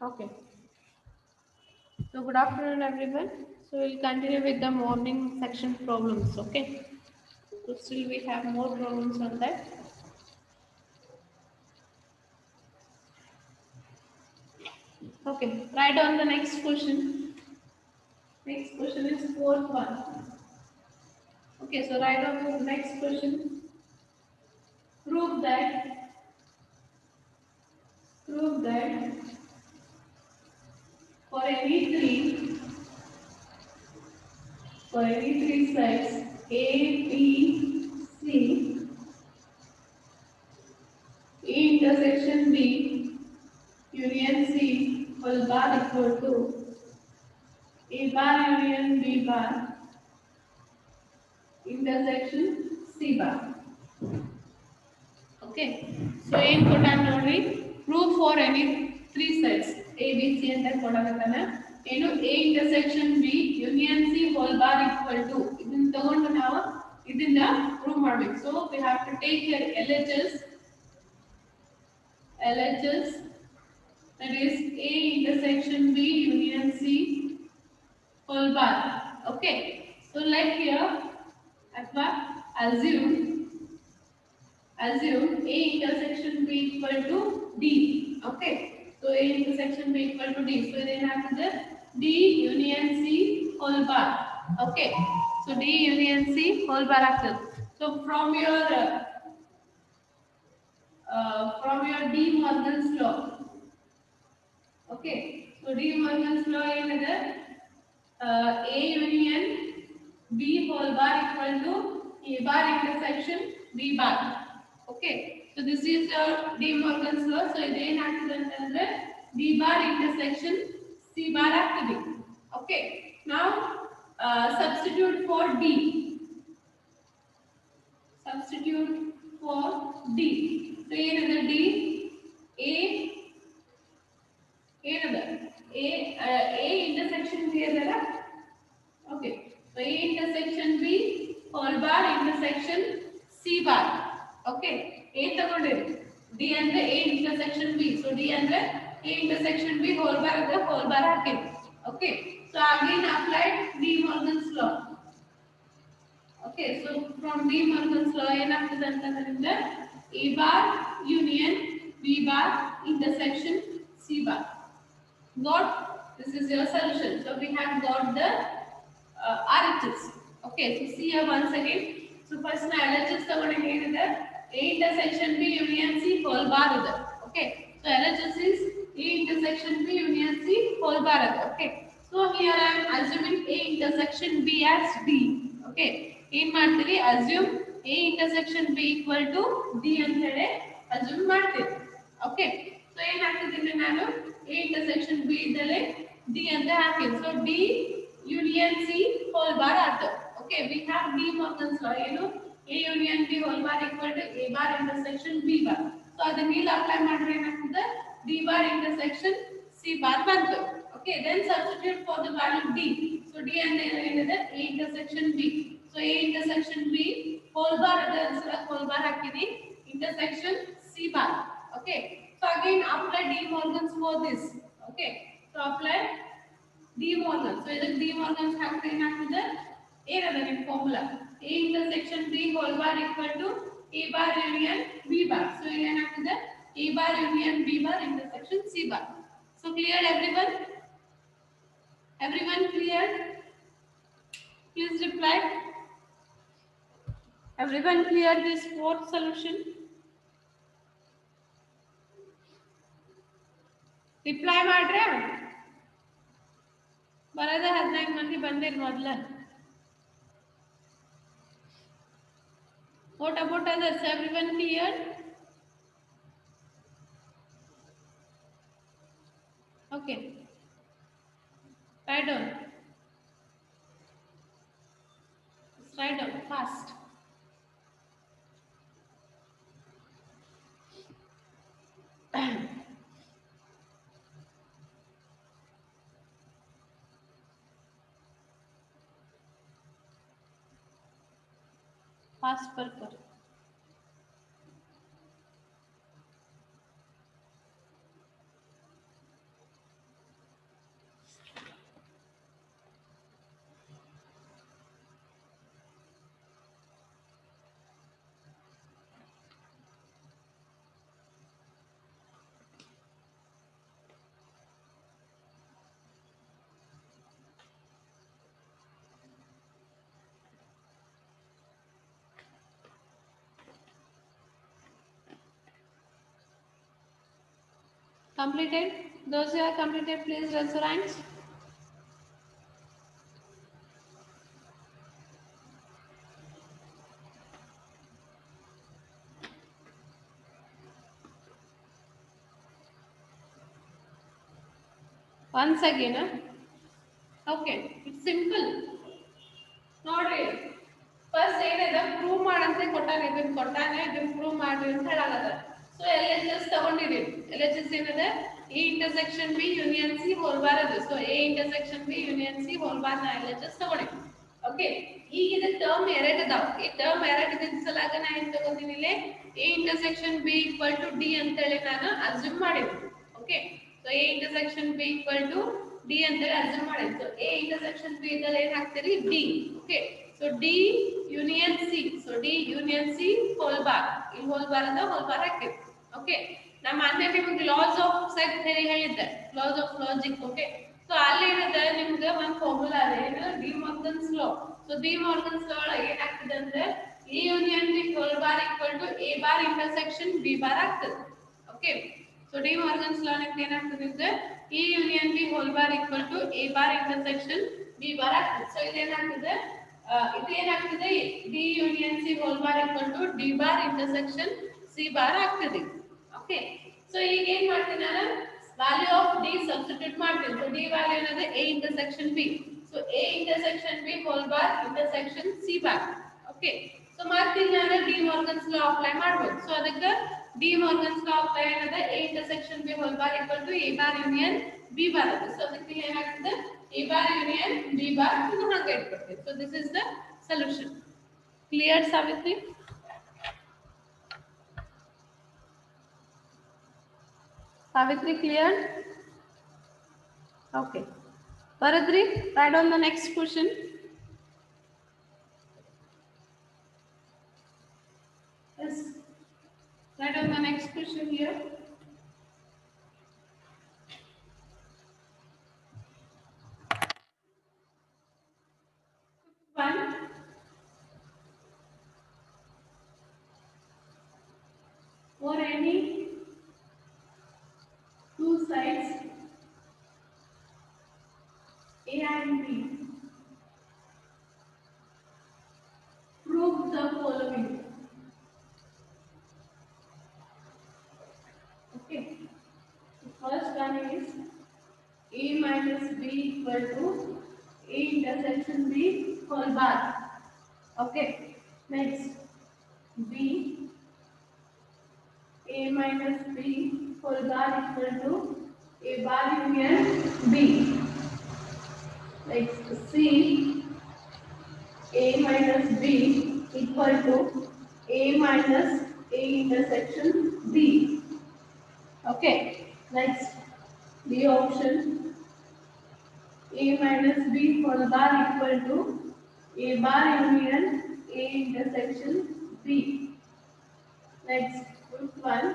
Okay. So good afternoon, everyone. So we'll continue with the morning section problems. Okay. So still we have more problems on that. Okay. Write down the next question. Next question is fourth one. Okay. So write down the next question. Prove that. Prove that for any three. For any three sides A, B, C, A intersection B union C whole bar equal to A bar union B bar intersection C bar. Okay. So input and only prove for any three sets A, B, C and then ಕೊಡಾಗತ್ತಾನೆ ಏನು A intersection B union C whole bar equal to ಇದನ್ನ ತಗೊಂಡು ನಾವು ಇದನ್ನ prove ಮಾಡಬೇಕು. So we have to take here LHS that is A intersection B union C whole bar. Okay. So let here assume A intersection B equal to D. Okay. So A intersection B equal to D. So then after D union C whole bar. Okay. So D union C whole bar after. So from your D Morgan's law. Okay. So D Morgan's law is A union B whole bar equal to A bar intersection B bar. Okay. So this is your De Morgan's law. So again ಆಗ್ತದೆ B bar intersection C bar ಆಗ್ತದೆ. Okay. Now substitute for D. Substitute for D. So ಏನಿದೆ D A ಏನದ A intersection B ಅದಲ್ಲ. Okay. So A intersection B whole bar intersection C bar. Okay. A ತಗೊಂಡಿರಿ D ಅಂದ್ರೆ A intersection B. So D ಅಂದ್ರೆ A intersection B whole bar ಅಂದ್ರೆ whole bar ಹಾಕಿರಿ. Okay. So again applied De Morgan's law. Okay. So from De Morgan's law ಏನಾಗ್ತದೆ ಅಂತಂದ್ರೆ A bar union B bar intersection C bar. Got this is your solution. So we have got the RHS. Okay, so see here once again. So first na LHS ತಗೊಂಡು ಏನಿದೆ A intersection B union C whole bar ಇದೆ. Okay, so LHS is A intersection B union C whole bar ಇದೆ. Okay, so here I am assuming A intersection B as D. Okay, ಏನ್ ಮಾಡ್ತೀರಿ assume A intersection B equal to D ಅಂತ ಹೇಳಿ assume ಮಾಡ್ತೀರಿ. Okay, so ಏನಾಗ್ತಿದೆ ನಾನು A intersection B ಇದ್ದಲ್ಲಿ D ಅಂತ ಹಾಕಿನಿ. So D union C whole bar ಆಯ್ತು. Okay, we have De Morgan's law ಏನು A union B whole bar equal to A bar intersection B bar. So ಅದನ್ನ ಇಲ್ಲಿ apply ಮಾಡಿದ್ರೆ ಏನಾಗ್ತದೆ D bar intersection C bar ಬಂತು. Okay, then substitute for the value D. So D ಅಂದ್ರೆ ಏನಿದೆ A intersection B. So A intersection B whole bar ಅದರ whole bar ಹಾಕಿನಿ intersection C bar. Okay, so again apply De Morgan's for this. Okay, so apply De Morgan. So ಇದಕ್ಕೆ De Morgan's ಹಾಕಿದ್ರೆ ಏನಾಗ್ತದೆ ಏನದ ನಿಮ್ಮ formula A intersection B whole bar equal to A bar union B bar. So ಏನಾಗ್ತದೆ A bar union B bar intersection C bar. So clear everyone? Everyone clear? Please reply. Everyone clear this fourth solution? Reply ಮಾಡ್ರೆ ಬರದ 15 ಮಂದಿ ಬಂದಿರ್ ಮೊದಲ. What about others? Everyone clear? Okay. Write down. Write down fast. Fast per. Completed? Those who are completed, please raise your hands. Once again, okay, it's simple. ನೋಡ್ರಿ first ಏನಿದೆ prove ಮಾಡಂತೆ ಕೊಟ್ಟಾನೆ, ಇದನ್ನ ಕೊಟ್ಟಾನೆ, ಇದನ್ನ ಪ್ರೂವ್ ಮಾಡ್ರಿ ಅಂತ ಹೇಳಾಗದ. ಸೊ ಎಲ್ ಎಚ್ ಎಸ್ ತಗೊಂಡಿರಿ. ಎಲ್ ಎಚ್ ಎಸ್ ಏನಿದೆ, A intersection B union C whole bar ಅದು. So A intersection B union C whole bar ನ ಎಲ್ ಎಚ್ ಎಸ್ ತಗೊಂಡಿ. ಓಕೆ, ಈಗ ಇದು ಟರ್ಮ್ ಎರಡು ಅದಾವ. ಈ ಟರ್ಮ್ ಎರಡು ಇದ್ದ ಸಲಾಗ ನಾ ಏನ್ ತಗೋತೀನಿ ಇಲ್ಲಿ, A intersection B equal to D ಅಂತ ಹೇಳಿ ನಾನು ಅಸ್ಯೂಮ್ ಮಾಡಿದ್ವಿ. Okay, so A intersection B equal to D ಅಂತ ಹೇಳಿ ಅಸ್ಯೂಮ್ ಮಾಡಿದ್ವಿ. ಸೊ ಎ ಇಂಟರ್ಸೆಕ್ಷನ್ ಬಿ ಇದ್ದಲ್ಲಿ ಏನ್ ಹಾಕ್ತೀರಿ, D. Okay, so D union C. So D union C whole bar. ಈ ಹೋಲ್ ಬಾರ್ ಅದ, ಹೋಲ್ ಬಾರ್ ಹಾಕ್ತೀವಿ. ಓಕೆ, ನಾ ಮೊನ್ನೆ ನಿಮಗೆ ಲಾಸ್ ಆಫ್ ಸೆಟ್ ಥಿಯರಿ ಹೇಳಿದ್ದೆ, laws of logic. Okay, so ಅಲ್ಲಿ ಏನಿದೆ ನಿಮ್ಗೆ ಒಂದು ಫಾರ್ಮುಲಾ ಇದೆ, ಏನು, De Morgan's law. So De Morgan's law ಒಳಗೆ ಏನಾಗ್ತದೆ ಅಂದ್ರೆ A union B whole bar equal to A bar intersection B bar ಆಗ್ತದೆ. Okay, so De Morgan's law ನಿಮ್ಗೆ ಏನಾಗ್ತದೆ ಅಂದ್ರೆ A union B whole bar equal to A bar intersection B bar ಆಗ್ತದೆ. So ಇದೇನಾಗ್ತದೆ, ಇದೇನಾಗ್ತದೆ, D union C whole bar equal to D bar intersection C bar ಆಗ್ತದೆ. Okay, so ಈಗ ಏನ್ ಮಾಡ್ತೀನಿ ನಾನು, ವ್ಯಾಲ್ಯೂ ಆಫ್ ಡಿ ಸಬ್ಸ್ಟಿಟ್ಯೂಟ್ ಮಾಡ್ತೀನಿ. So D value ಏನಂದ್ರೆ A intersection B. So A intersection B whole bar intersection C bar. Okay, so ಮತ್ತೆ ನಾನು De Morgan's law apply ಮಾಡಬಹುದು. ಸೊ ಅದಕ್ಕೆ ಡಿ ಮಾರ್ಗನ್ಸ್ ಲಾ ಅಪ್ಲೈ ಏನಂದ್ರೆ A intersection B whole bar equal to A bar union B bar ಅದು. So ಅದಕ್ಕೆ ಏನಾಗ್ತದೆ, A bar union B bar ಇದು ಹಂಗೆ ಇಟ್ಬಿಡ್ತೀವಿ. So this is the solution. Clear Savitri? Savitri, clear? Okay. Varadri, write on the next question. Yes. Write on the next question here. One. Or any two sides A and B, prove the following. Okay, the first one is A minus B equal to A intersection B whole bar. Okay, next B, A minus B whole bar equal to A bar union B. Next C, A minus B equal to A minus A intersection B. Okay, next B option, A minus B whole bar equal to A bar union A intersection B. Next fifth one,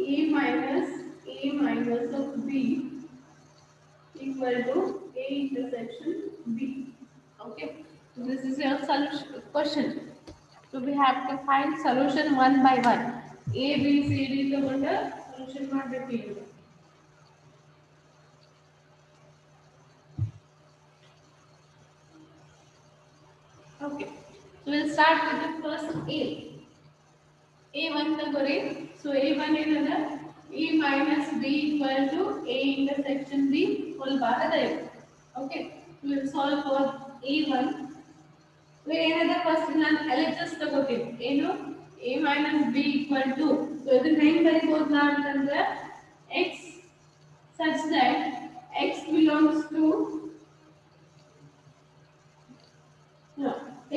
A minus of B equal to A intersection B. Okay, so this is your solution question. So we have to find solution one by one. A, B, C, D ತಗೊಂಡು solution ಮಾಡಬೇಕು ಈಗ. Okay, so we'll start with the first A. A1 ತಗೋರಿ. So A1 ಏನದ, A minus B equal to A intersection B whole bar ಅದ ಇದು. Okay, we will solve for A1. So ಏನದ, first ನಾನು LHS ತಗೋತೀನಿ. ಏನು, A minus B equal to, so ಇದನ್ನ ಹೆಂಗ್ ಬರೀಬಹುದು ನಾ ಅಂತಂದ್ರೆ x such that x belongs to, no,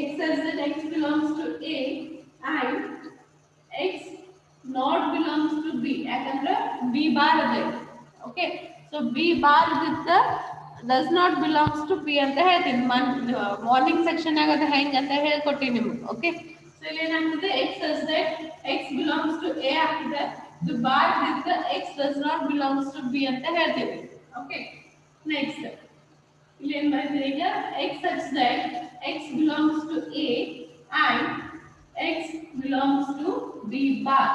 x such that x belongs to A and x not belongs to B. ಯಾಕಂದ್ರೆ B bar ಇದೆ. Okay, so B bar with the does not belongs to B ಅಂತ ಹೇಳ್ತೀನಿ. Morning section ಆಗ ಅದು ಹೆಂಗ್ ಅಂತ ಹೇಳ್ಕೊಟ್ಟಿನಿ ನಿಮಗೆ. Okay, so ಇಲ್ಲಿ ಏನಾಗ್ತದೆ, x such that x belongs to A ಆಗ್ತದೆ, the bar with the x does not belongs to B ಅಂತ ಹೇಳ್ತೀವಿ. ಓಕೆ, ನೆಕ್ಸ್ಟ್ ಇಲ್ಲಿ ಏನು ಬರೀತೀವಿ ಈಗ, x such that x belongs to A and x belongs to B bar.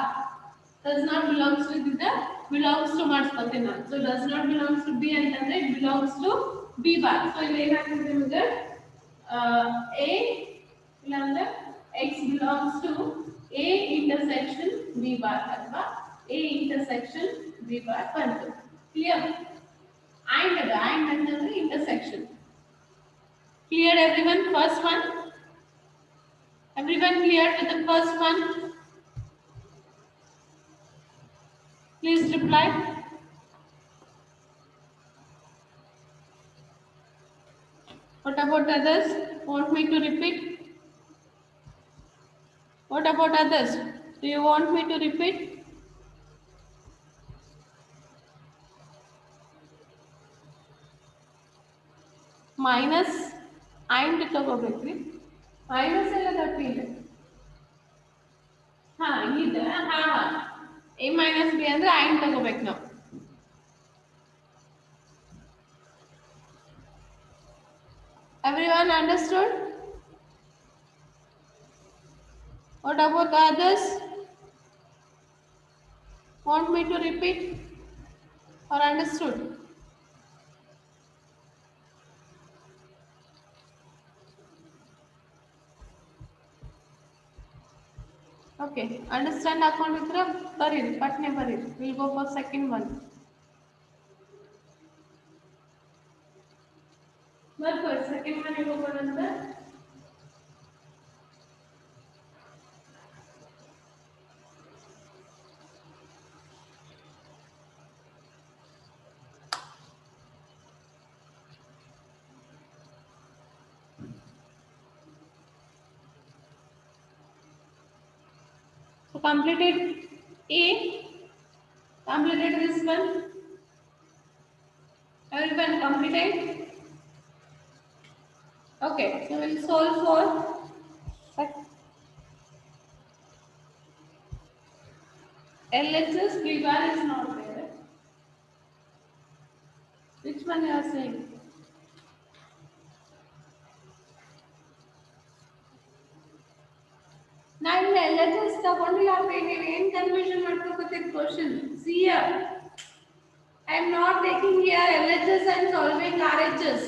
does not belongs to the belongs to ಮಾಡಿಸ್ಕೊತೀನಿ ನಾನು. So does not belongs to B ಅಂತಂದ್ರೆ it belongs to B bar. So ಇಲ್ಲಿ ಏನಾಗ್ತದೆ ನಿಮಗೆ A ಇಲ್ಲಾಂದ್ರೆ X belongs to A intersection B bar ಅಥವಾ A intersection B bar ಬಂತು. Clear? And ಅಂತಂದ್ರೆ intersection. Clear everyone? First one. Everyone clear with the first one? Please reply. What about others? Want me to repeat? What about others? Do you want me to repeat? Minus and ತಗೋಬೇಕ್ರಿ. Minus ಎಲ್ಲ ತಪ್ಪಿಲ್ಲ. ಇದೆ A minus B ಅಂದ್ರೆ and ತಗೋಬೇಕು ನಾವು. Everyone understood? What about the others? Want me to repeat or understood? Okay, understand ಹಾಕೊಂಡಿದ್ರೆ ಬರೀರಿ, ಪಟ್ನೆ ಬರೀರಿ. We'll go for second one. ಬರ್ಕೊಳ್ಳಿ, second one ಹೋಗೋಣ ಅಂತ. So completed A, completed this one. Everyone completed? Okay, so we'll solve for LHS B bar is not there. Which one you are saying? ನಾನು LHS ತಗೊಂಡಿಲ್ಲ ನೀವು ಏನು confusion ಮಾಡ್ಕೋತೀರಿ question. See here, I am not taking here LHS and solving RHS.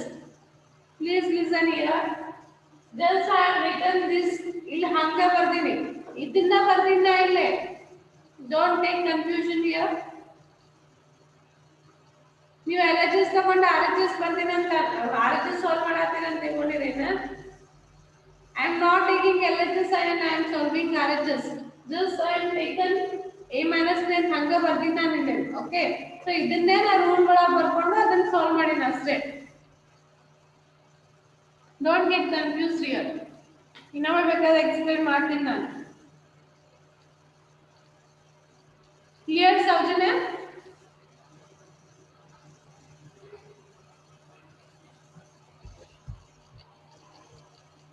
Please listen here. Just I have written this. ಇಲ್ಲಿ ಹಂಗ ಬರ್ದೀನಿ, ಇದನ್ನ ಬರ್ದಿಲ್ಲ ಇಲ್ಲೇ. Don't take confusion here. ನೀವು LHS ತಗೊಂಡು RHS ಬರ್ತೀನಿ ಅಂತ RHS ಸಾಲ್ವ್ ಮಾಡತ್ತೀರ ಅಂತ ತಿಳ್ಕೊಂಡಿರೇನ? I am not taking LHS and I am solving RHS. Just I am taken A minus B ಅಂತ ಹಂಗ ಬರ್ದಿನಿ ನಾನು ಇಲ್ಲಿ. Okay, so ಇದನ್ನೇ ನಾನು ರೂಲ್ ಒಳಗೆ ಬರ್ಕೊಂಡು ಅದನ್ನ ಸಾಲ್ವ್ ಮಾಡಿನ ಅಷ್ಟೇ. Don't get confused here. ಇನ್ನೊಮ್ಮೆ ಬೇಕಾದ್ರೆ ಎಕ್ಸ್ಪ್ಲೈನ್ ಮಾಡ್ತೀನಿ ನಾನು. Clear, Saujanya?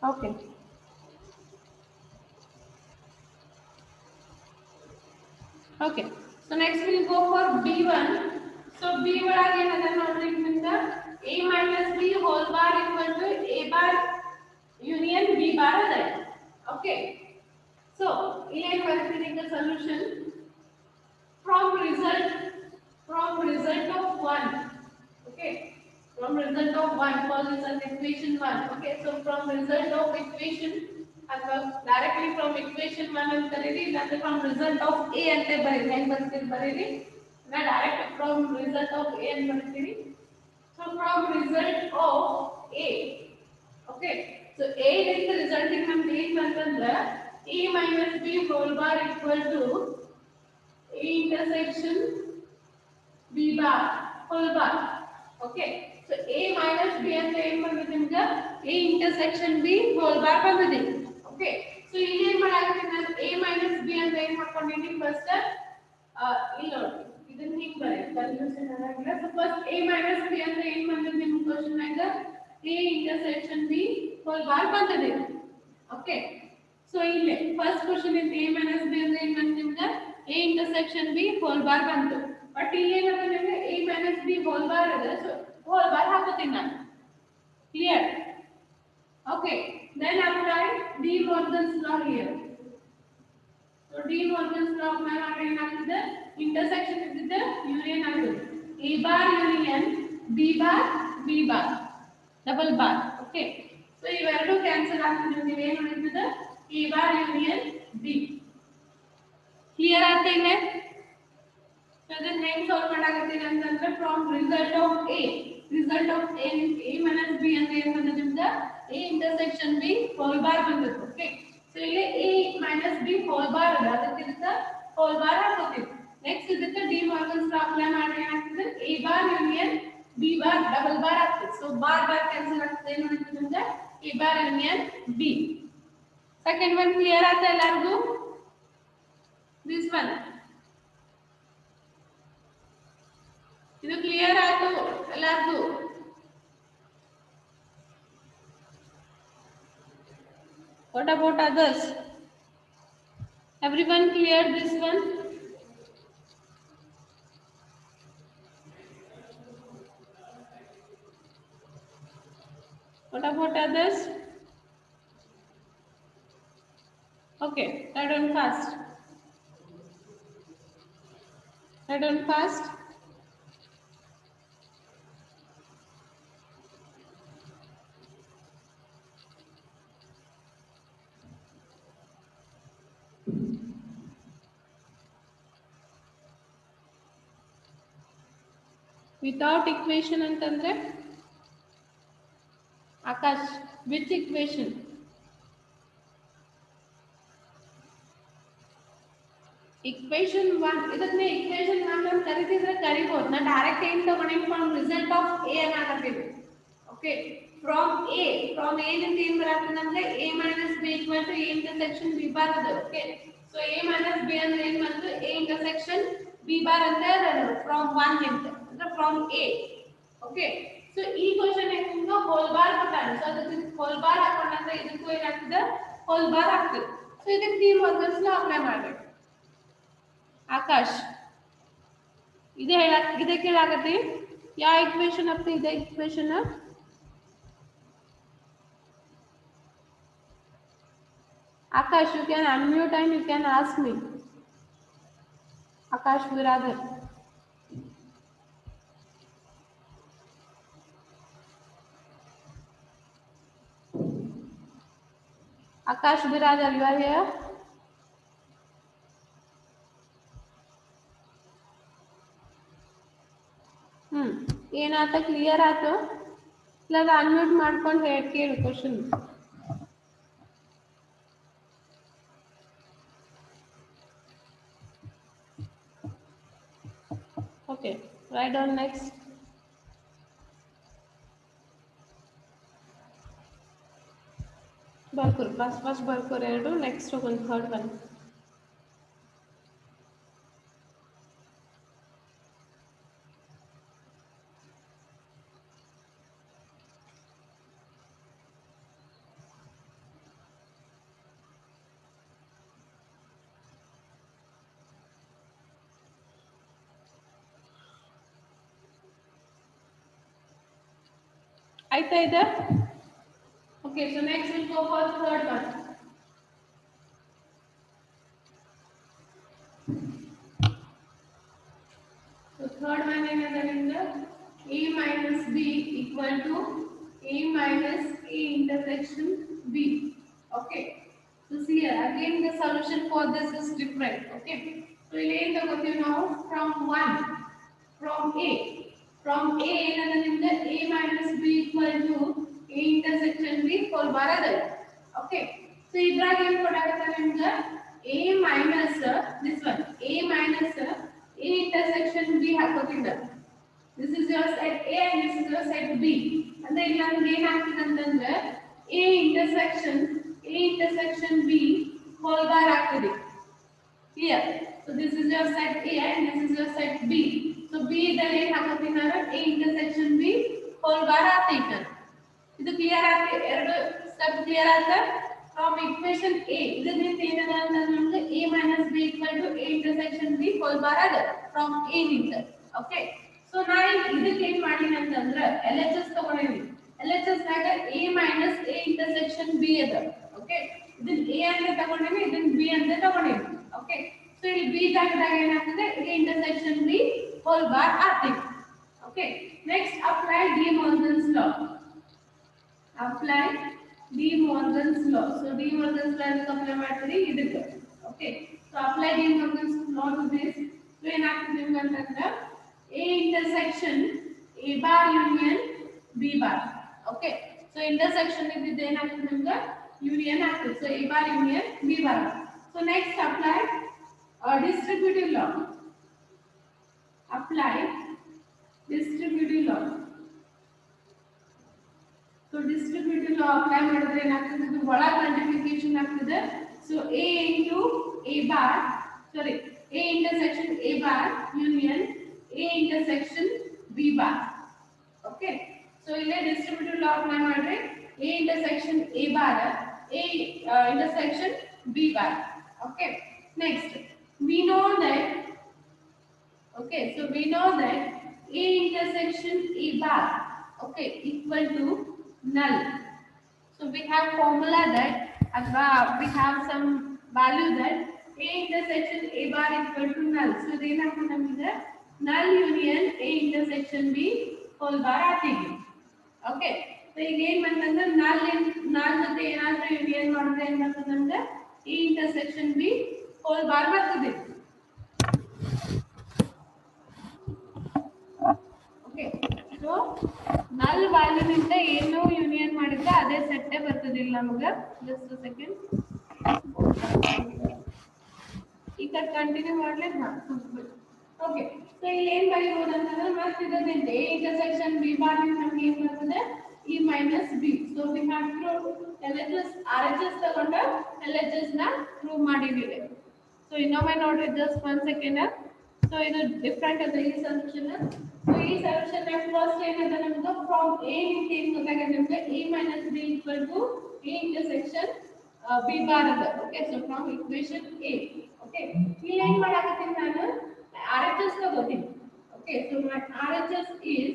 Okay. Okay. So next we will go for B1. So B1 again another notation ನಿಮ್ಗೆ A minus B whole bar equal to A bar union B bar ಅದೇ. Okay. So ಇಲ್ಲಿ ಏನು ಬರ್ತೀನಿ ಈಗ solution from result of 1. Okay. From result of 1 for this as equation 1. Okay. So from result of equation ಅಥವಾ directly from equation 1 ಅಂತ ಬರೀರಿ, ಇಲ್ಲಾಂದ್ರೆ from result of A ಅಂತ ಬರೀರಿ. ಹೆಂಗ್ ಬರ್ತೀರಿ ಬರೀರಿ. ನಾ direct from result of A ಅಂತ ಬರ್ತೀರಿ. So from result of A. Okay. So A is the resulting ನಮ್ಗೆ ಏನು ಬಂತಂದ್ರೆ A minus B whole bar equal to A intersection B bar whole bar. Okay. So A minus B ಅಂತ ಏನು ಬಂದಿದೆ ನಿಮಗೆ A intersection B whole bar ಬಂದಿದೆ. Okay. So ಇಲ್ಲಿ ಏನು ಮಾಡಾಕತ್ತೀನಿ ನಾನು A minus B ಅಂತ ಏನು ಮಾಡ್ಕೊಂಡಿದ್ದೀನಿ ಫಸ್ಟ್ ಇಲ್ಲಿ ನೋಡಿ ಇದನ್ನ ಹಿಂಗೆ ಬರೆಯ ಕನ್ಫ್ಯೂಷನ್ ಆಗಲ್ಲ. So first A minus B ಅಂತ ಏನು ಬಂದಿದೆ ನಿಮ್ಮ ಕ್ವೆಶ್ಚನ್ ಆಗ A intersection B whole bar ಬಂದಿದೆ. Okay. So ಇಲ್ಲಿ first question in A minus B ಅಂದ್ರೆ ಏನು ಬಂದಿದೆ ನಿಮಗೆ A intersection B whole bar ಬಂತು. ಬಟ್ ಇಲ್ಲಿ ಏನಂತ ನಿಮಗೆ A minus B whole bar ಇದೆ. ಸೊ whole bar ಹಾಕೋತೀನಿ ನಾನು. Clear? Okay. Then apply De Morgan's law here. So De Morgan's law ಮೇಲೆ ಏನಾಗ್ತದೆ ಯೂನಿಯನ್ ಆಗುತ್ತೆ. A bar union B bar B bar double bar. Okay, so ಇವೆರಡು cancel ಆಗ್ತದೆ. ನೀವು ಏನು ಉಳಿತದೆ? A bar union B. Clear ಆಗ್ತೇನೆ? ಸೊ ಅದನ್ನ ಹೆಂಗ್ ಸಾಲ್ವ್ ಮಾಡಾಕತ್ತೀನಿ ಅಂತಂದ್ರೆ from result of A, result of A A minus B ಅಂದ್ರೆ ಏನು ಬಂದದ ನಿಮ್ಗೆ? A intersection B whole bar ಬಂದದ್ದು. ಓಕೆ, ಸೊ ಇಲ್ಲಿ A minus B whole bar ಅದ, ಅದಕ್ಕೆ ಇದಕ್ಕೆ ಹೋಲ್ ಬಾರ್ ಹಾಕೋತೀವಿ. ನೆಕ್ಸ್ಟ್ ಇದಕ್ಕೆ ಡಿ ಮಾರ್ಗನ್ಸ್ ಲಾ ಅಪ್ಲೈ ಮಾಡಿ ಏನಾಗ್ತದೆ? A bar union B bar double bar ಆಗ್ತದೆ. ಸೊ ಬಾರ್ ಬಾರ್ ಕ್ಯಾನ್ಸಲ್ ಆಗ್ತದೆ. ಏನು ಉಳಿತದೆ ನಿಮ್ಗೆ? A bar union B. Second one clear ಆಯ್ತಾ ಎಲ್ಲರಿಗೂ? ದಿಸ್ ಒನ್ ಇದು ಕ್ಲಿಯರ್ ಆಯ್ತು ಎಲ್ಲರಿಗೂ? What about others? Everyone clear this one? What about others? Okay, write down fast. Write down fast. Without equation ಅಂತಂದ್ರೆ ಆಕಾಶ್, which equation? equation 1. ಇದನ್ನೇ equation 1 ಅಂತ ಕರಿತಿದ್ರೆ ಕರಿಬಹುದು. ನಾ ಡೈರೆಕ್ಟ್ ಏನು ತಗೊಂಡಿನಿ? ಫ್ರಮ್ ರಿಸಲ್ಟ್ ಆಫ್ ಎ ಅನ್ನಕತ್ತೀವಿ. ಓಕೆ, ಫ್ರಮ್ ಎ ನಿಂದ ಏನು ಬರ್ತದೆ ಅಂದ್ರೆ a minus b equal to a intersection b bar ಅದ. Okay, so a minus b ಅಂದ್ರೆ ಏನು ಬಂತು? a intersection b bar ಅಂತ ಅದ ಫ್ರಮ್ 1 ನಿಂದ ಅಂದ್ರೆ ಫ್ರಮ್ a. ಓಕೆ, ಸೊ ಈ ಕ್ವೆಶ್ಚನ್ ಹೆಂಗ ಹೋಲ್ ಬಾರ್ ಕೊಟ್ಟಾನೆ. ಸೊ ಅದಕ್ಕೆ ಹೋಲ್ ಬಾರ್ ಹಾಕೊಂಡ್ರೆ ಇದಕ್ಕೂ ಏನಾಗ್ತದೆ? ಹೋಲ್ ಬಾರ್ ಆಗ್ತದೆ. ಸೊ ಇದಕ್ಕೆ ಡಿ ಮಾರ್ಗನ್ಸ್ ಲಾ ಅಪ್ಲೈ ಮಾಡಬೇಕು. ಆಕಾಶ್ ಇದೇ ಕೇಳಾಗತ್ತಿ ಯಾವ ಇಕ್ವೇಶನ್ ಅಪ್ಪ? ಇದೇ equation. Akash, you can unmute and you can ask me. Akash Biradar. Akash Biradar, you are here? ಏನಾತ? ಕ್ಲಿಯರ್ ಆಯ್ತು? ಇಲ್ಲ ಅನ್ಮ್ಯೂಟ್ ಮಾಡ್ಕೊಂಡು ಕೇಳು question. Okay, write down next. ಬರ್ಕೋರಿ ಫಸ್ಟ್ ಬರ್ಕೋರಿ ಎರಡು. ನೆಕ್ಸ್ಟ್ ಒಂದು ಥರ್ಡ್ ಒನ್. ಆಯ್ತಾ ಇದೆ? Okay, so next will go for third one. So third one ಏನದ ನಿಮ್ದು? a minus b equal to a minus a intersection b. Okay, so see here again the solution for this is different. Okay, so ಇಲ್ಲಿ ಏನು ತಗೋತೀವಿ ನಾವು? from a ಏನದ ನಿಮ್ದು? a minus b equal to a intersection b whole bar ಅದ. Okay, so ಇದ್ರಾಗ ಏನು ಕೊಡಾಕತ್ತ ನಿಮ್ಗೆ? a minus this one, a minus a intersection b ಹಾಕೋತಿದ್ದ. This is your set A and this is your set B. ಅಂದ್ರೆ ಇಲ್ಲಿ ನಮಗೆ ಏನಾಗ್ತದೆ ಅಂತಂದ್ರೆ A intersection B whole bar ಆಗ್ತದೆ. Clear? So this is your set A and this is your set B. So B ಇದಲ್ಲಿ ಏನು ಹಾಕೋತೀನಿ ನಾನು? A intersection B whole bar ಆಗ್ತೈತೆ. ಇದು ಕ್ಲಿಯರ್ ಆಗ್ತದೆ? ಎರಡು ಸ್ಟೆಪ್ ಕ್ಲಿಯರ್ ಆಗ್ತದೆ? From equation A ಇದರಿಂದ ಏನದ ಅಂತ ನಮಗೆ A minus B equal to A intersection B whole bar ಅದ from A ನಿಂದ. ಓಕೆ, ಸೊ ನಾನು ಇದಕ್ಕೆ ಏನು ಮಾಡಿನಿ ಅಂತಂದ್ರೆ LHS ತಗೊಂಡಿನಿ. LHS ನಾಗ A minus A intersection B ಅದ. ಓಕೆ, ಇದನ್ನ A ಅಂತ ತಗೊಂಡಿನಿ, ಇದನ್ನ B ಅಂತ ತಗೊಂಡಿನಿ. ಓಕೆ, ಸೊ ಇಲ್ಲಿ B ಜಾಗದಾಗ ಏನಾಗ್ತದೆ? A intersection B whole bar article. Okay. Next, apply De Morgan's law. Apply De Morgan's law. So De Morgan's law is apply ಮಾಡ್ತೀರಿ ಇದಕ್ಕೆ. Okay. So apply De Morgan's law to this. So ಏನಾಗ್ತದೆ ಅಂತಂದ್ರೆ A intersection A bar union B bar. Okay. So intersection ಇದ್ದಿದ್ದು ಏನಾಗ್ತದೆ ನಮ್ಗೆ union ಆಗ್ತದೆ. So A bar union B bar. So next apply distributive law. Apply distributive law. So distributive law apply ಮಾಡಿದ್ರೆ ಏನಾಗ್ತದೆ ಇದು ಒಳ ಮಲ್ಟಿಪ್ಲಿಕೇಶನ್ ಆಗ್ತದೆ. So A into A bar, sorry, A intersection A bar union A intersection B bar. Okay. So ಇಲ್ಲಿ distributive law apply ಮಾಡಿದ್ರೆ A intersection A bar A intersection B bar. Okay. Next, we know that, okay, so we know that A intersection A bar, okay, equal to null. So we have formula that we have some value that A intersection A bar equal to null. So then ನಮಗೆ null union A intersection B whole bar ಆಗ್ತಿದೆ. Okay. So ಈಗ ಏನು ಮಾಡ್ತಂದ್ರೆ null ಜೊತೆ ಏನಾದರೂ union ಮಾಡಿದ್ರೆ ಏನು ಮಾಡ್ತದೆ ನಮಗೆ A intersection B whole bar ಬರ್ತದೆ. Okay. So null value ನಿಂದ ಏನು ಯೂನಿಯನ್ ಮಾಡಿದ್ರೆ ಅದೇ ಸೆಟ್ ಬರ್ತದಿಲ್ಲ ನಮಗೆ. Just a second. ಈಗ ಕಂಟಿನ್ಯೂ ಮಾಡ್ಲಿ. ಓಕೆ. ಸೊ ಇಲ್ಲಿ ಏನು ಬರೀಬಹುದು ಅಂತಂದ್ರೆ ಮತ್ತೆ ಇದರಿಂದ A intersection B bar ನಮಗೆ ಏನು ಬರ್ತದೆ E minus B. So we have to LHS RHS ತಗೊಂಡು LHS ನ ಪ್ರೂವ್ ಮಾಡಿದ್ದೀವಿ. ಸೊ ಇನ್ನೊಮ್ಮೆ ನೋಡ್ರಿ just 1 second. ಸೊ ಇದು ಡಿಫರೆಂಟ್ ಇದೆ ಈ ಸೊಲ್ಯೂಷನ್. ಸೊ ಈ ಸೊಲ್ಯೂಷನ್ ನ ಫಸ್ಟ್ ಏನಂತ ನಮಗೆ ಫ್ರಮ್ A ಇಂದ ಏನು ಗೊತ್ತಾಗುತ್ತೆ ನಮಗೆ A minus B equal to A intersection B bar ಅದ. Okay. So from equation A. Okay. ಇಲ್ಲಿ ಏನು ಮಾಡಾಕತ್ತೀನಿ ನಾನು RHS ತಗೋತೀನಿ. Okay. So my RHS is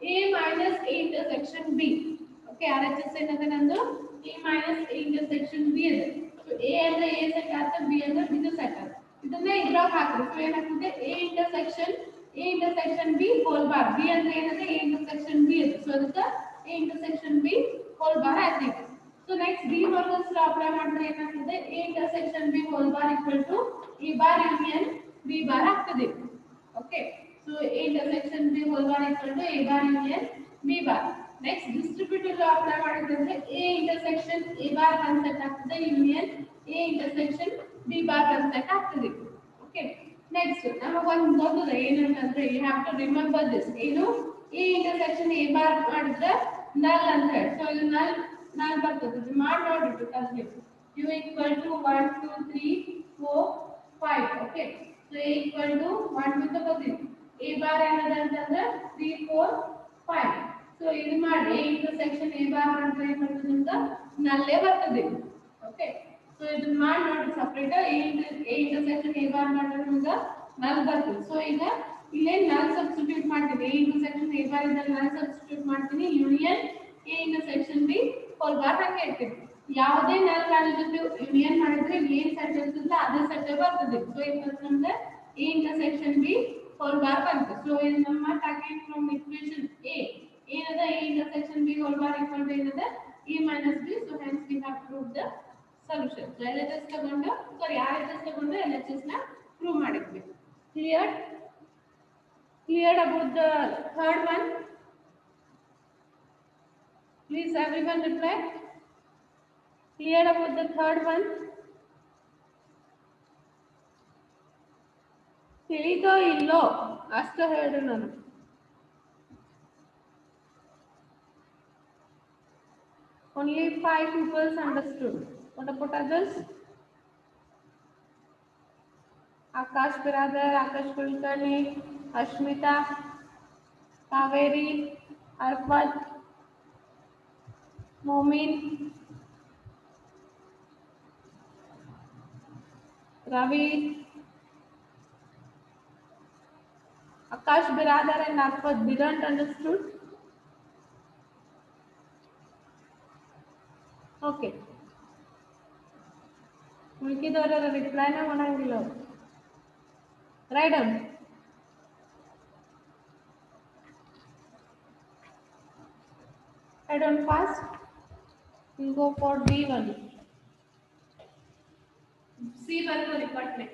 A minus A intersection B. Okay. RHS ಏನದ ನಂದು A minus A intersection B ಇದೆ. So A ಅಂದ್ರೆ A set ಆಗುತ್ತೆ, B ಅಂದ್ರೆ ಇದು ಸೆಟ್ ಆಗುತ್ತೆ. ಇದನ್ನ ಇದ್ರಾಗ ಹಾಕ್ರಿ. ಸೊ ಏನಾಗ್ತದೆ A intersection B whole bar. B ಅಂದ್ರೆ ಏನಂದ್ರೆ A intersection B ಇದೆ. ಸೊ ಅದಕ್ಕೆ A intersection B whole bar ಆಗ್ತದೆ. So next D Morgan's law apply ಮಾಡಿದ್ರೆ ಏನಾಗ್ತದೆ A intersection B whole bar equal to A bar union B bar ಆಗ್ತದೆ. Okay. So A intersection B whole bar equal to A bar union B bar. Next distributive law apply ಮಾಡಿದ್ರೆ A intersection A bar concept ಆಗ್ತದೆ union A intersection B bar concept ಆಗ್ತದೆ. Okay. Next ನಮಗೆ ಒಂದು ಗೊತ್ತಿದೆ ಏನಂತಂದ್ರೆ you have to remember this. ಏನು A intersection A bar ಮಾಡಿದ್ರೆ null ಅಂತ ಹೇಳಿ. ಸೊ ಇದು null ಬರ್ತದೆ. ಇದು ಮಾಡಿ ನೋಡಿಬಿಟ್ಟು ಕಲ್ತೀವಿ. U equal to 1 2 3 4 5. Okay. So A equal to 1 2 ತಗೋತೀವಿ. A bar ಏನದ ಅಂತಂದ್ರೆ 3 4 5. ಸೊ ಇದು ಮಾಡಿ A intersection A bar ಮಾಡಿದ್ರೆ ಏನು ಬರ್ತದೆ ನಿಮ್ಗೆ ನಲ್ಲೇ ಬರ್ತದೆ. ಓಕೆ. ಸೊ ಇದನ್ನ ಮಾಡಿ ನೋಡಿ separate A intersection A bar ಮಾಡಿದ್ರೆ ನಿಮ್ಗೆ ನಲ್ ಬರ್ತದೆ. ಸೊ ಈಗ ಇಲ್ಲೇ ನಲ್ ಸಬ್ಸ್ಟಿಟ್ಯೂಟ್ ಮಾಡ್ತೀನಿ. A intersection A bar ಇಂದ ನಲ್ ಸಬ್ಸ್ಟಿಟ್ಯೂಟ್ ಮಾಡ್ತೀನಿ. Union A intersection B whole bar ಹಾಕಿ ಇರ್ತೀನಿ. ಯಾವುದೇ ನಲ್ ವ್ಯಾಲ್ಯೂ ಜೊತೆ ಯೂನಿಯನ್ ಮಾಡಿದ್ರೆ ಏನು ಸೆಟ್ ಇರ್ತದಲ್ಲ ಅದೇ ಸೆಟ್ ಬರ್ತದೆ. ಸೊ ಇದು ನಮ್ಗೆ A intersection B whole bar ಬಂತು. ಸೊ ಇದು ನಮ್ಮ ಟಾರ್ಗೆಟ್ ಫ್ರಮ್ ಇಕ್ವೇಷನ್ A ಏನದ A intersection B whole bar equal to ಏನದ A minus B. So hence we have proved the solution. So LHS ತಗೊಂಡು RHS ತಗೊಂಡು LHS ನ prove ಮಾಡಿದ್ವಿ. Cleared about the third one? Please everyone reply. Cleared about the third one? ತಿಳಿದೋ ಇಲ್ಲೋ ಅಷ್ಟು ಹೇಳಿ ನಾನು. Only 5 people understood. What about others? Akash Biradar, Akash Kulkarni, Ashmita, Kaveri, Arfat, Momin, Ravi, Akash Biradar and Arfat didn't understood. Okay. ಉಳಿಕಿದವರ ರಿಪ್ಲೈನ ಮಾಡಂಗಿಲ್ಲ. Write down. Write down fast. We'll go for D1. C barko department.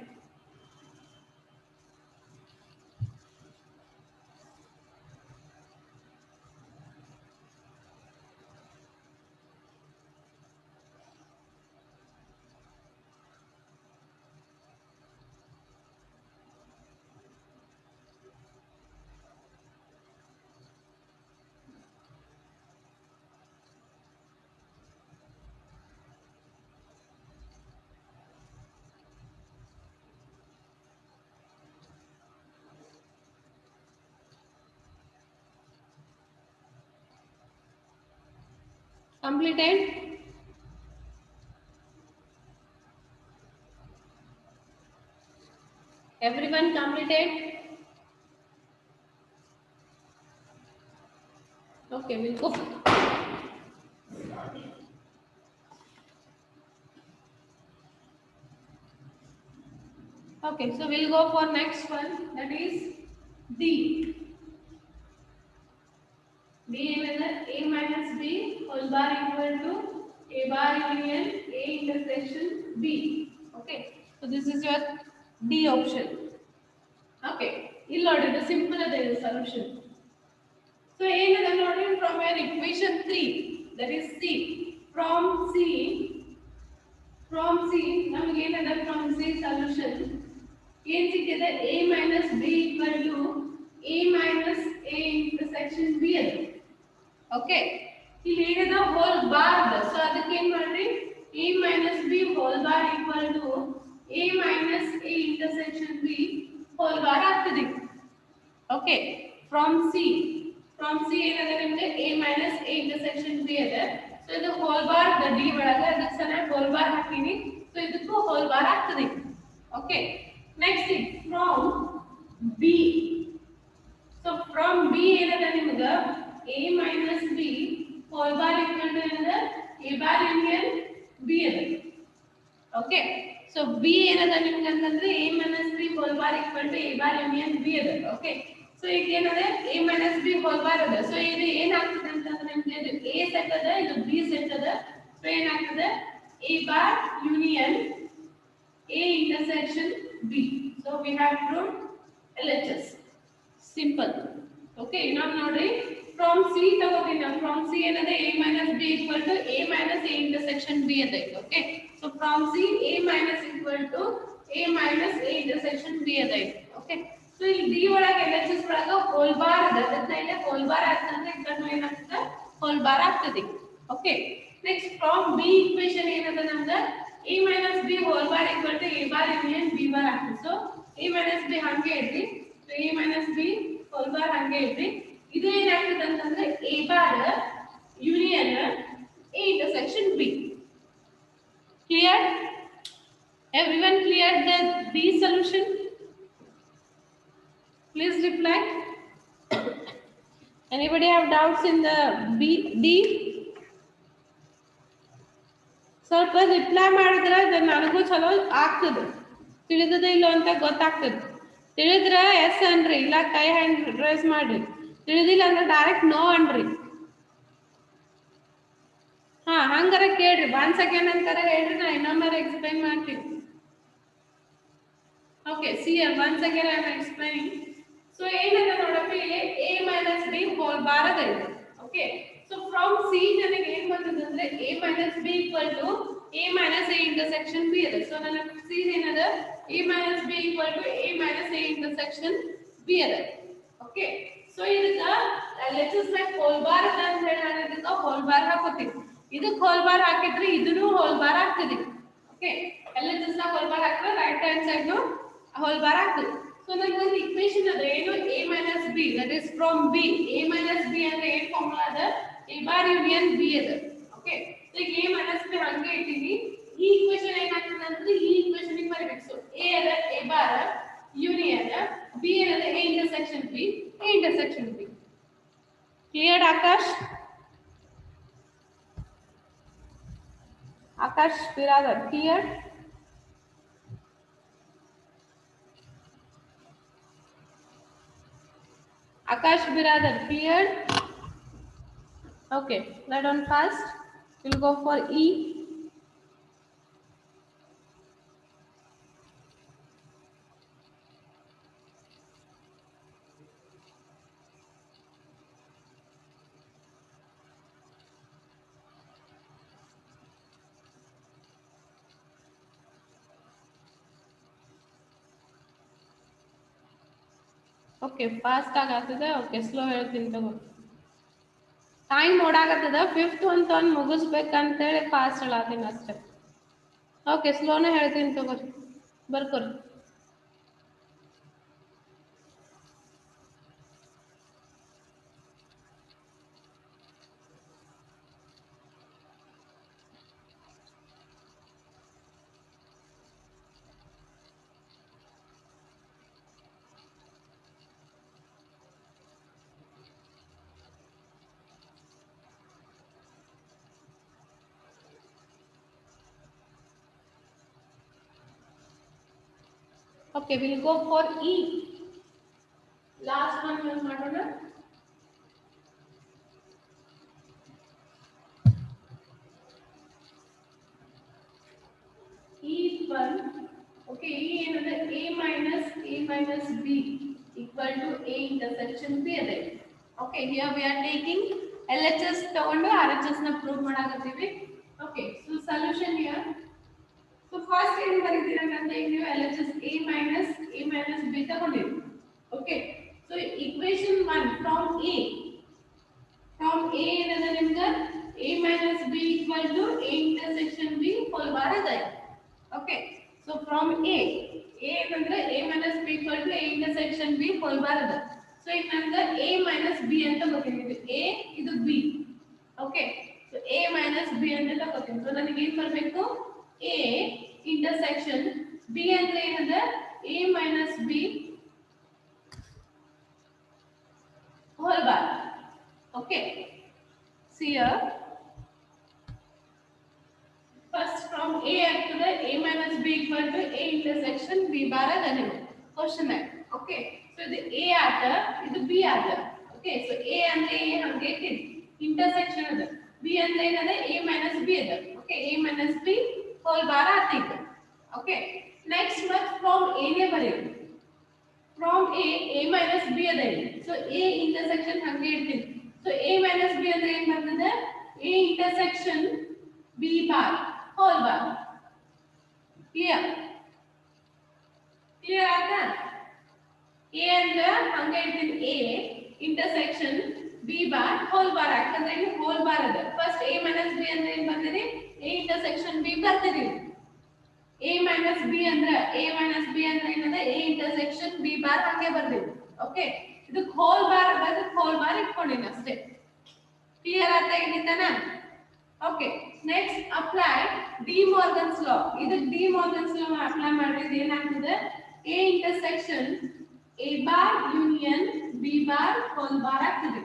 Completed. Everyone completed. Okay, we'll go. Okay, so we'll go for next one. That is D. D is A minus B whole bar equal to A bar union A intersection B. Okay, so this is your D option. Okay, ಇಲ್ಲಿ ನೋಡಿ ಇದು simple ಇದೆ ಇದು solution. So ಏನಿದೆ ನೋಡಿ from your equation 3 that is C. From C ನಮಗೆ ಏನಿದೆ from C solution ಏನ್ ಸಿಕ್ಕಿದೆ A minus B equal to A minus A intersection B ಇದೆ. ಓಕೆ ಇಲ್ಲಿ ಏನಿದೆ ಹೋಲ್ ಬಾರ್ ಇದೆ ಸೊ ಅದಕ್ಕೆ ಏನು ಮಾಡ್ರಿ A minus B whole bar equal to A minus A intersection B hole bar ಆಗ್ತದೆ. ಓಕೆ ಫ್ರಮ್ ಸಿ ಏನಿದೆ ನಿಮಗೆ A minus A intersection B ಇದೆ ಸೊ ಇದು ಹೋಲ್ ಬಾರ್ ಡಿ ಒಳಗೆ ಅದಕ್ಕೆ ಸರಿಯಾಗಿ ಹೋಲ್ ಬಾರ್ ಹಾಕಿನಿ ಸೊ ಇದಕ್ಕೂ ಹೋಲ್ ಬಾರ್ ಆಗ್ತದೆ. Okay next from B so from B ಏನಿದೆ ನಿಮಗೆ A minus B whole bar equal to another A bar union B ಇದೆ. ಓಕೆ ಸೊ B ಏನದ ನಿಮಗೆ ಅಂತಂದ್ರೆ A minus B whole bar equal to A bar union B ಇದೆ. Okay so ಈಗ ಏನದೆ A minus B whole bar ಇದೆ so ಇದು ಏನಾಗ್ತದೆ ಅಂತಂದ್ರೆ ನಿಮಗೆ ಇದು A ಸೆಟ್ ಅದ ಇದು B ಸೆಟ್ ಅದ ಸೊ ಏನಾಗ್ತದೆ A bar union A intersection B. So we have proved LHS. Simple. Okay, now ನೋಡ್ರಿ from C ತಗೋತೀನಿ ನಾವು from C ಏನದೆ A minus B equal to A minus A intersection B ಇದೆ. Okay, so from C A minus equal to A minus A intersection B ಇದೆ. Okay, so ಇಲ್ಲಿ D ಒಳಗೆ LHS ಒಳಗೆ whole bar ಇದೆ ಅದನ್ನ ಇಲ್ಲಿ hole bar ಆಗ್ತದೆ ಇದನ್ನು ಏನಾಗ್ತದೆ ಹೋಲ್ ಬಾರ್ ಆಗ್ತದೆ. Okay, next from B equation ಏನದ ನಮಗೆ A minus B whole bar equal to A bar union B bar ಆಗ್ತದೆ. So A minus B ಹಂಗೆ ಇಡ್ರಿ so A minus B whole bar ಹಂಗೆ ಇಡ್ರಿ ಇದು ಏನಾಗ್ತದೆ ಅಂತಂದ್ರೆ A bar union A intersection B. Clear? Everyone cleared the D solution? Please reply. Anybody have doubts in the D? ಸ್ವಲ್ಪ reply ಮಾಡಿದ್ರೆ ನನಗೂ ಚಲೋ ಆಗ್ತದೆ ತಿಳಿದದ ಇಲ್ಲ ಅಂತ ಗೊತ್ತಾಗ್ತದೆ. ತಿಳಿದ್ರೆ ಎಸ್ ಅನ್ರಿ ಇಲ್ಲ ಕೈ ಹ್ಯಾಂಡ್ ರೇಸ್ ಮಾಡ್ರಿ ತಿಳಿದಿಲ್ಲ ಅಂದ್ರೆ ಡೈರೆಕ್ಟ್ ನೋ ಅನ್ರಿ. ಹಾ ಹಂಗಾರ ಕೇಳ್ರಿ 1 ಸೆಕೆಂಡ್ ಅಂತಾರ ಹೇಳ್ರಿ ನಾ ಇನ್ನೊಮ್ಮೆ ಎಕ್ಸ್ಪ್ಲೈನ್ ಮಾಡ್ತೀನಿ. Okay C 1 second I am explaining. So ಏನಂತ ನೋಡಪ್ಪ A minus B hole bar ಅದ ಇದು. ಓಕೆ ಸೊ ಫ್ರಮ್ C ನನಗೆ ಏನು ಬಂತಂದ್ರೆ A minus B equal to A minus A intersection B ಇದೆ. ಸೊ ನನಗೆ C ಏನದ A minus B equal to A minus A intersection B ಇದೆ. Okay so ಇದಕ್ಕ LHS ನ ಹೋಲ್ ಬಾರ್ ಅದ ಅಂತ ಹೇಳಿ ನಾನು ಇದಕ್ಕ ಹೋಲ್ ಬಾರ್ ಹಾಕೋತೀನಿ. ಇದಕ್ಕೆ ಹೋಲ್ ಬಾರ್ ಹಾಕಿದ್ರೆ ಇದನ್ನು ಹೋಲ್ ಬಾರ್ ಆಗ್ತದೆ. ಓಕೆ LHS ನ ಹೋಲ್ ಬಾರ್ ಹಾಕಿದ್ರೆ ರೈಟ್ ಹ್ಯಾಂಡ್ ಸೈಡ್ ನು ಹೋಲ್ ಬಾರ್ ಆಗ್ತದೆ. ಸೊ ನನಗೆ ಒಂದು ಈಕ್ವೇಷನ್ ಅದ ಏನು A minus B that is from B A minus B ಅಂದ್ರೆ ಏನು ಫಾರ್ಮುಲಾ ಅದ A bar union B ಇದೆ. ಓಕೆ ಸೊ ಈಗ A minus B ಹಂಗೆ ಇಟ್ಟಿನಿ ಈ ಈಕ್ವೇಷನ್ ಏನಾಗ್ತದೆ ಅಂದ್ರೆ ಈ ಈಕ್ವೇಷನ್ ಗೆ ಬರಬೇಕು. ಸೊ A ಅದ A bar union B ಅದ A intersection B A intersection B. Clear Akash? Akash Biradar clear? Akash Biradar clear? Okay, write down fast. We'll go for E. Okay fast ಆಗತ್ತದ. ಓಕೆ ಸ್ಲೋ ಹೇಳ್ತೀನಿ ತಗೋ. ಟೈಮ್ ಓಡಾಗತ್ತದ. ಫಿಫ್ತ್ ಒಂದು ಮುಗಿಸ್ಬೇಕಂತೇಳಿ ಫಾಸ್ಟ್ ಹೇಳತ್ತೀನಿ ಅಷ್ಟೇ. Okay ಸ್ಲೋನೇ ಹೇಳ್ತೀನಿ ತಗೋರಿ, ಬರ್ಕೋರಿ. Okay, we'll go for E. Last one use ಮಾಡೋಣ. E1. Okay, E ಏನಂದ್ರೆ A minus B equal to A intersection B ಅದೇ. Okay, here we are taking LHS ತಗೊಂಡು RHS ನ prove ಮಾಡಾಕತ್ತೀವಿ. Okay, so solution here. So first ಏನು ಬರೀತೀರಂದ್ರೆ ನೀವು LHS A minus B ತಗೊಂಡಿರಿ. Okay, so equation 1 from A ಏನಂದ್ರೆ ನಿಮಗೆ A minus B equal to A intersection B whole bar ಅದೇ. Okay, so from A ಏನಂದ್ರೆ A minus B equal to A intersection B whole bar ಅದೇ. So ಈಗ ನನಗೆ A minus B ಅಂತ ಗೊತ್ತಿದೆ. A ಇದು B. Okay, so A minus B ಅಂತ ತಗೋತೀನಿ. So ನನಗೆ ಏನು ಬರಬೇಕು? A intersection B ಅಂದ್ರೆ ಏನಂದ್ರೆ A minus B whole bar. Okay, see here. First from A ಆಗ್ತದೆ A minus B equal to A intersection B bar ಅದನ್ನು ಕ್ವಶನ್ ಆಯ್ತು. Okay, so ಇದು A ಆತ, ಇದು B ಆತ. Okay, so A ಅಂದ್ರೆ A ಹಂಗೆ ಇಟ್ಟಿದೆ, ಇಂಟರ್ಸೆಕ್ಷನ್ ಅದ. B ಅಂದ್ರೆ ಏನದ A minus B ಅದ. Okay, A minus B whole bar ಆತೀಗ. Okay, next ಮತ್ತೆ from A ನೇ ಬರೆಯೋದು. From A minus B ಅದ. So A intersection ಹಂಗೆ ಇಡ್ತೀನಿ. So A minus B ಅಂದ್ರೆ ಏನು ಬರ್ತದೆ? A intersection B bar whole bar. Clear ಆಯ್ತಾ? A ಅಂದ್ರೆ ಹಂಗೆ ಇಡ್ತೀನಿ, A intersection B bar whole bar ಯಾಕಂದ್ರೆ ಇಲ್ಲಿ whole bar ಅದ. ಫಸ್ಟ್ A minus B ಅಂದ್ರೆ ಏನು ಬರ್ತೀರಿ? A intersection B ಬರ್ತೀರಿ. A minus B ಅಂದ್ರೆ ಏನಂದ್ರೆ A intersection B bar ಹಂಗೆ ಬರ್ತೀವಿ. ಓಕೆ, ಇದು whole bar ಬರ್ತದೆ, whole bar ಇಟ್ಕೊಂಡಿನಿ ಅಷ್ಟೇ. ಕ್ಲಿಯರ್ ಆಯ್ತಾ ಇಲ್ಲಿಂದನ? Okay, next apply De Morgan's law. ಇದು ಡಿ ಮಾರ್ಗನ್ಸ್ ಲಾ ಅಪ್ಲೈ ಮಾಡಿದ್ರೆ ಏನಾಗ್ತದೆ? A intersection A bar union B bar whole bar ಆಗ್ತದೆ.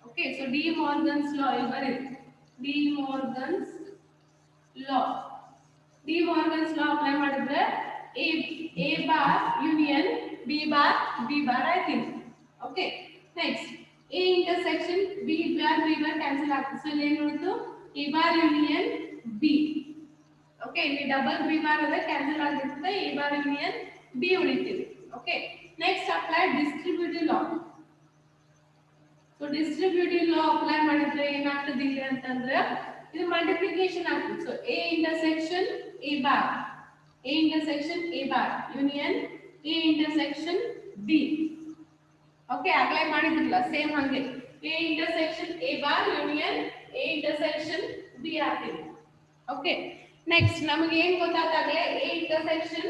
Okay, so De Morgan's law ಇಲ್ಲಿ ಬರೀರಿ. ಡಿ ಮಾರ್ಗನ್ಸ್ ಲಾ ಅಪ್ಲೈ ಮಾಡಿದ್ರೆ A bar union B bar ಆಯ್ತು. Okay, next A intersection B bar cancel ಆಗ್ತದೆ. So ಇಲ್ಲಿ ಏನು ಉಳಿತು? A bar union B. Okay, ಇಲ್ಲಿ ಡಬಲ್ B bar ಅದ, ಕ್ಯಾನ್ಸಲ್ ಆಗಿರ್ತದೆ. A bar union B ಉಳಿತಿದೆ. Okay, next apply distributive law. So distributive law apply ಮಾಡಿದ್ರೆ ಏನಾಗ್ತದೆ ಇಲ್ಲಿ ಅಂತಂದ್ರೆ ಇದು ಮಲ್ಟಿಪ್ಲಿಕೇಶನ್ ಆಗ್ತದೆ. So A intersection A bar union A intersection B. Okay, apply ಮಾಡಿದ್ರಲ್ಲ ಸೇಮ್ ಹಂಗೆ A intersection A bar union A intersection B ಆಗ್ತಿದೆ. ಓಕೆ, ನೆಕ್ಸ್ಟ್ ನಮಗೆ ಏನು ಗೊತ್ತಾಗ್ತಾಗಲೇ A intersection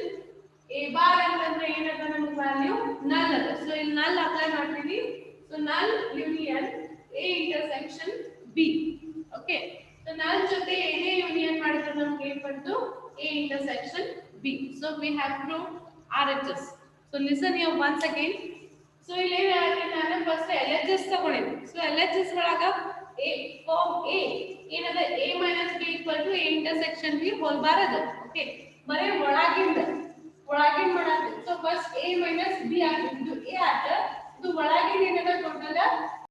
A bar ಅಂತಂದ್ರೆ ಏನದ ನಮಗೆ ವ್ಯಾಲ್ಯೂ ನಲ್ ಅದ. ಸೊ ಇಲ್ಲಿ ನಲ್ ಅಪ್ಲೈ ಮಾಡ್ತೀವಿ. ಸೊ ನಲ್ union A intersection B. Okay, so ನಲ್ ಜೊತೆ ಏನೇ ಯೂನಿಯನ್ ಮಾಡಿದ್ರೆ ನಮಗೆ ಏನು ಬಂತು? A intersection B. So we have proved RHS. So listen here once again. So ಇಲ್ಲಿ ನಾನು ಫಸ್ಟ್ LHS ತಗೊಂಡಿದ್ದೆ. ಸೊ LHS ಒಳಗ A form A ಏನದ A minus B equal to A intersection B whole bar ಅದ. Okay, ಬರೀ ಒಳಗಿಂದ ಮಾಡಾಕ. So first A minus B ಆಗ್ತದೆ, ಇದು A ಆತ. ಇದು ಒಳಗಿಂದ ಏನದ ಟೋಟಲ್